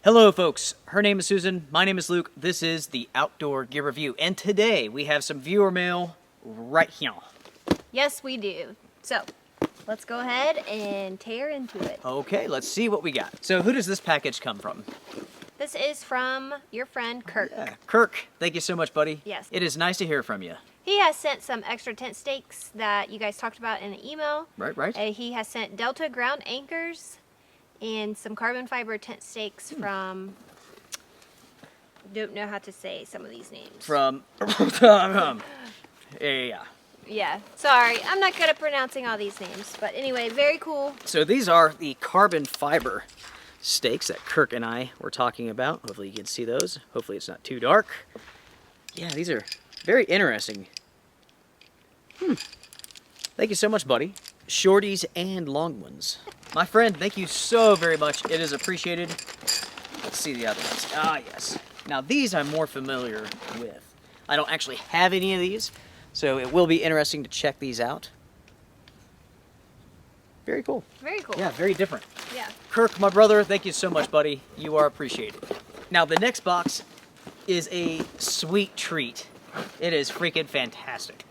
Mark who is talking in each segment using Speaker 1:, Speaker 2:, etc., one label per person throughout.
Speaker 1: Hello folks, her name is Susan, my name is Luke, this is the Outdoor Gear Review, and today we have some viewer mail right here.
Speaker 2: Yes, we do. So, let's go ahead and tear into it.
Speaker 1: Okay, let's see what we got. So who does this package come from?
Speaker 2: This is from your friend Kirk.
Speaker 1: Yeah, Kirk, thank you so much, buddy.
Speaker 2: Yes.
Speaker 1: It is nice to hear from you.
Speaker 2: He has sent some extra tent stakes that you guys talked about in the email.
Speaker 1: Right.
Speaker 2: He has sent Delta ground anchors and some carbon fiber tent stakes from, don't know how to say some of these names.
Speaker 1: From, yeah.
Speaker 2: Yeah, sorry, I'm not good at pronouncing all these names, but anyway, very cool.
Speaker 1: So these are the carbon fiber stakes that Kirk and I were talking about. Hopefully you can see those. Hopefully it's not too dark. Yeah, these are very interesting. Thank you so much, buddy. Shorties and long ones. My friend, thank you so very much. It is appreciated. Let's see the other ones. Ah, yes. Now these I'm more familiar with. I don't actually have any of these, so it will be interesting to check these out. Very cool.
Speaker 2: Very cool.
Speaker 1: Yeah, very different.
Speaker 2: Yeah.
Speaker 1: Kirk, my brother, thank you so much, buddy. You are appreciated. Now, the next box is a sweet treat. It is freaking fantastic.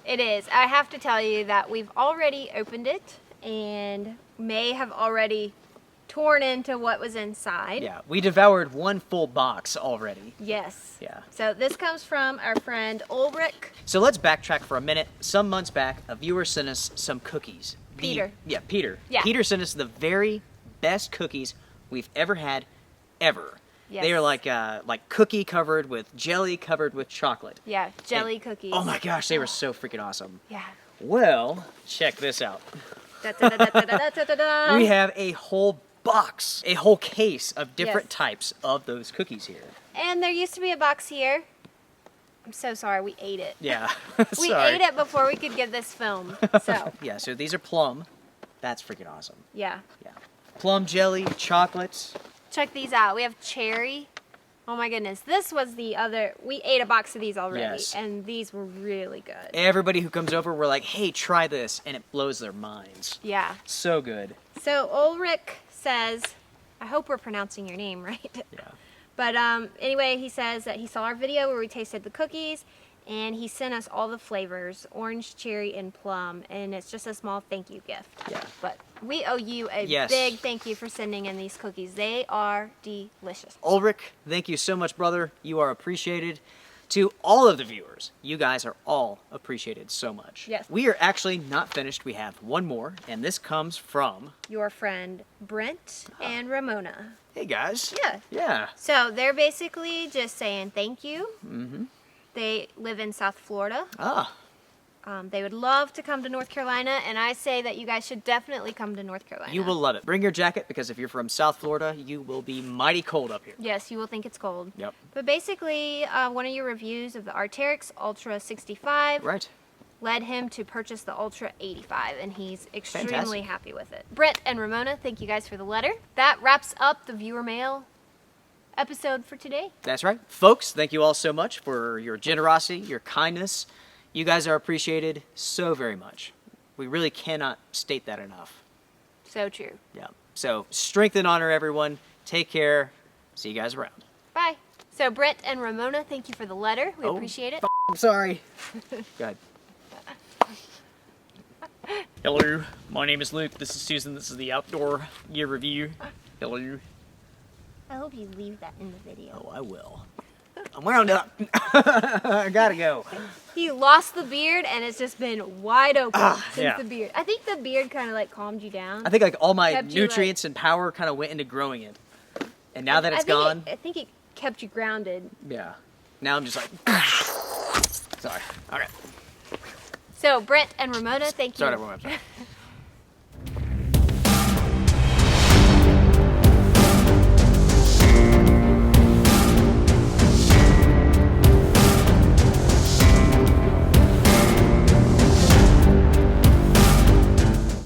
Speaker 2: It is. I have to tell you that we've already opened it and may have already torn into what was inside.
Speaker 1: Yeah, we devoured one full box already.
Speaker 2: Yes.
Speaker 1: Yeah.
Speaker 2: So this comes from our friend Ulrich.
Speaker 1: So let's backtrack for a minute. Some months back, a viewer sent us some cookies.
Speaker 2: Peter.
Speaker 1: Peter.
Speaker 2: Yeah.
Speaker 1: Peter sent us the very best cookies we've ever had, ever.
Speaker 2: Yes.
Speaker 1: They are like cookie covered with jelly covered with chocolate.
Speaker 2: Yeah, jelly cookies.
Speaker 1: Oh my gosh, they were so freaking awesome.
Speaker 2: Yeah.
Speaker 1: Well, check this out.
Speaker 2: Da-da-da-da-da-da-da-da.
Speaker 1: We have a whole box, a whole case of different
Speaker 2: Yes.
Speaker 1: types of those cookies here.
Speaker 2: And there used to be a box here. I'm so sorry, we ate it.
Speaker 1: Yeah,
Speaker 2: We
Speaker 1: sorry.
Speaker 2: ate it before we could get this film. So,
Speaker 1: Yeah, so these are plum. That's freaking awesome.
Speaker 2: yeah.
Speaker 1: Yeah. Plum jelly, chocolates.
Speaker 2: Check these out. We have cherry. Oh my goodness. This was the other. We ate a box of these already.
Speaker 1: Yes.
Speaker 2: And these were really good.
Speaker 1: Everybody who comes over, we're like, hey, try this. And it blows their minds.
Speaker 2: Yeah.
Speaker 1: So good.
Speaker 2: So Ulrich says, I hope we're pronouncing your name right.
Speaker 1: Yeah.
Speaker 2: But anyway, he says that he saw our video where we tasted the cookies, and he sent us all the flavors, orange, cherry, and plum, and it's just a small thank you gift.
Speaker 1: Yeah.
Speaker 2: But we owe you a
Speaker 1: Yes.
Speaker 2: big thank you for sending in these cookies. They are delicious.
Speaker 1: Ulrich, thank you so much, brother. You are appreciated. To all of the viewers, you guys are all appreciated so much.
Speaker 2: Yes.
Speaker 1: We are actually not finished. We have one more, and this comes from...
Speaker 2: Your friend Brent and Ramona.
Speaker 1: Hey, guys.
Speaker 2: Yeah.
Speaker 1: Yeah.
Speaker 2: So they're basically just saying thank you.
Speaker 1: Mm-hmm.
Speaker 2: They live in South Florida.
Speaker 1: Ah,
Speaker 2: They would love to come to North Carolina, and I say that you guys should definitely come to North Carolina.
Speaker 1: you will love it. Bring your jacket, because if you're from South Florida, you will be mighty cold up here.
Speaker 2: Yes, you will think it's cold.
Speaker 1: Yep.
Speaker 2: But basically, one of your reviews of the Arc'teryx Ultra 65
Speaker 1: Right.
Speaker 2: led him to purchase the Ultra 85, and he's extremely
Speaker 1: Fantastic.
Speaker 2: happy with it. Brett and Ramona, thank you guys for the letter. That wraps up the viewer mail episode for today.
Speaker 1: That's right. Folks, thank you all so much for your generosity, your kindness. You guys are appreciated so very much. We really cannot state that enough.
Speaker 2: So true.
Speaker 1: Yeah. So, strength and honor, everyone. Take care. See you guys around.
Speaker 2: Bye. So Brett and Ramona, thank you for the letter. We
Speaker 1: Oh,
Speaker 2: appreciate it.
Speaker 1: I'm sorry. Go ahead. Hello, my name is Luke. This is Susan. This is the Outdoor Gear Review. Hello.
Speaker 2: I hope you leave that in the video.
Speaker 1: Oh, I will. I'm wound up. I gotta go.
Speaker 2: He lost the beard, and it's just been wide open since
Speaker 1: yeah.
Speaker 2: the beard. I think the beard kind of like calmed you down.
Speaker 1: I think like all my
Speaker 2: Kept you,
Speaker 1: nutrients and power kind of went into growing it. And now that it's
Speaker 2: I think
Speaker 1: gone,
Speaker 2: I think it kept you grounded.
Speaker 1: yeah. Now I'm just like, sorry. Okay.
Speaker 2: So Brent and Ramona, thank you.
Speaker 1: Sorry, everyone. I'm sorry.